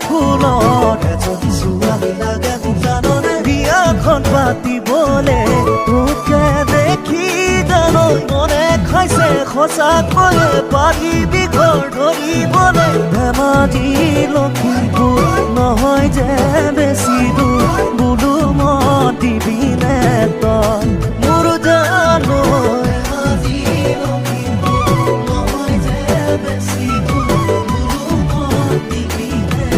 ফুলৰ এজনী ছোৱালী লাগে জাননে বিয়াখন পাতিবলে তোকে দেখি জানো মনে খাইছে সঁচাকৈয়ে পাৰিবি ঘৰ ধৰিবলে ধেমাজি লখিমপুৰ নহয় যে বেছি দূৰ বোলো মত দিবিনে তই মোৰ জানো ধেমাজি লখিমপুৰ নহয় যে বেছি দূৰ বোলো মত দিবিনে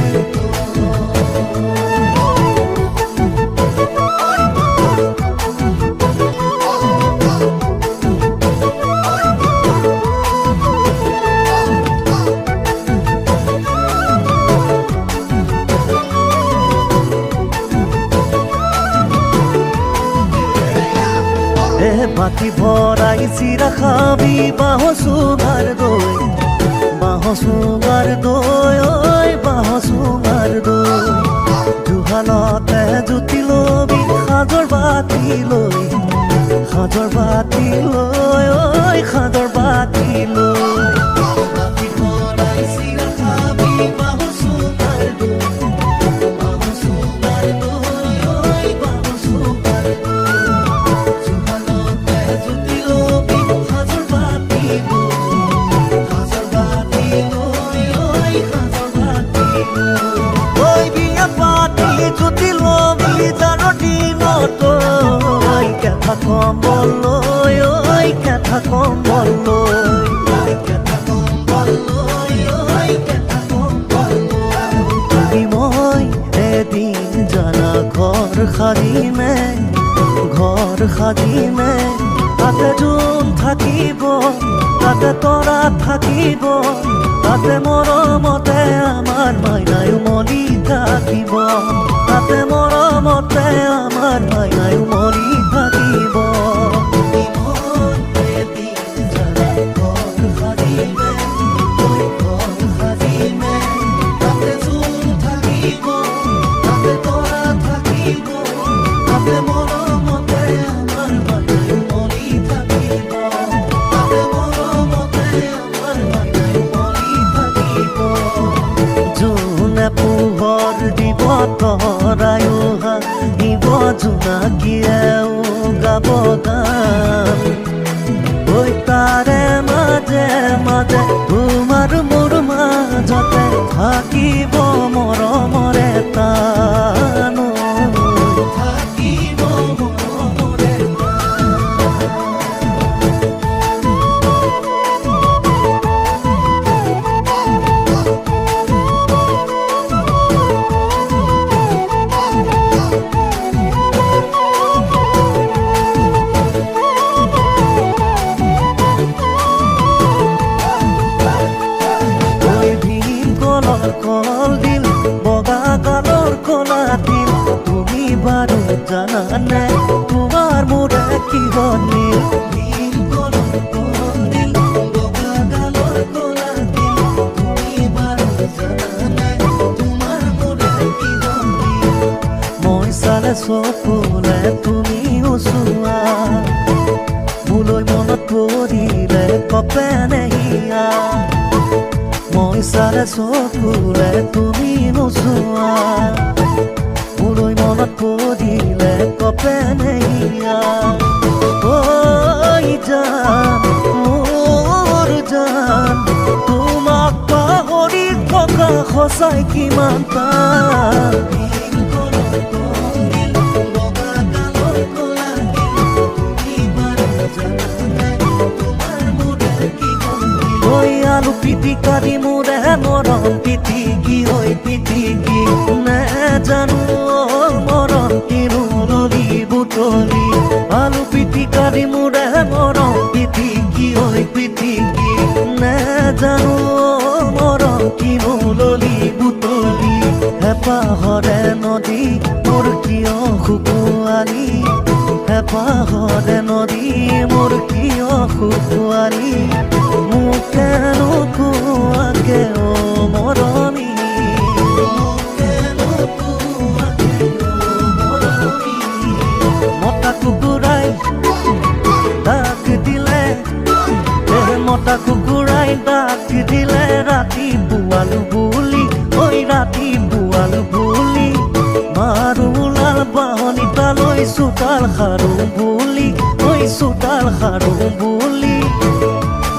বাটি ভৰাই চিৰা খাবি বাঁহ চুঙাৰ দৈ ঐ বাঁহ চুঙাৰ দৈ জুহালতে জুতি লবি সাজৰ বাতি লৈ ঐ সাজৰ বাতি লৈ বাটি ভৰাই চিৰা খাবি বাঁহ চুঙাৰ দৈ ঐ বাঁহ চুঙাৰ দৈ কথা কম্বল লৈ কথা কম্বল লৈ তুমি মই এদিন জানা ঘৰ সাজিমে তাতে যোন থাকিব তাতে তৰা থাকিব তাতে মৰমতে আমাৰ মাইনায়ো মলি থাকিব তাতে মৰমতে আমাৰ মাইনায়ো মলি থাকিব তাতে যোন থাকিব তাতে তৰা থাকিব তাতে মৰমতে আমাৰ মাইনায়ো মলি থাকিব তাতে মৰমতে আমাৰ মাইনায়ো মলি থাকিব যোনে পোহৰ দিব তৰায়ো হাঁহিব জোনাকীয়েও গাব গান ঐ তাৰে মাজে মাজে তোমাৰ মোৰ মাজতে থাকিব মৰমৰে টান থাকিব মৰমৰে কল দিল বগা গালৰ কলা দিল তুমি বাৰু জানানে তোমাৰ মোৰে কি হনিল মই চালে চকুলে তুমি ওচোৱা মোলৈ মনত পৰিলে কপে নেহিয়া মই চালে চকুলে তুমি নোচোৱা মোলৈ মনত পৰিলে কপে নেহিয়া ঐ জান মোৰ জান তোমাক পাহৰি থকা সঁচাই কিমান টান আলু পিটিকা দি মোৰে মৰম পিটিকি ঐ পিটিকি নেজানো মৰম কিনো ললি বুটলি আলু পিটিকা দি মোৰে মৰম পিটিকি ঐ পিটিকি নেজানো মৰম কিনো ললি বুটলি হেঁপাহৰে নদী মোৰ কিয় শুকুৱালি হেঁপাহৰে নদী মোৰ কিয় শুকুৱালি মোকে নোকোৱাকে অ মৰমী মতা কুকুৰাই ডাক দিলে মতা কুকুৰাই ডাক দিলে ৰাতি পুৱালো বুলি ঐ ৰাতি বাহনিতালৈ চোতাল সাৰো বুলি ঐ চোতাল সাৰো বুলি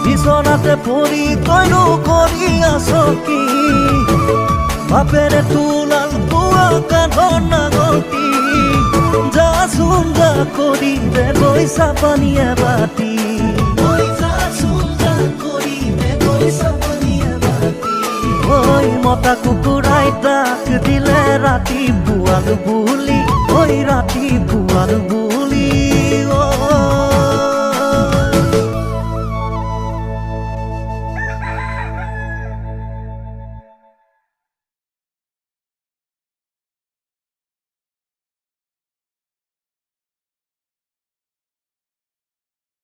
বিচনাতে পৰি তইনো কৰি আছ কি বাপেৰে তোলাল তোৱা কান্ধৰ নাঙঠি যাচোন যা কৰি দে গৈছা পানী এবাতি ঐ মতা কুকুৰাই ডাক দিলে ৰাতি পুৱাল বুলি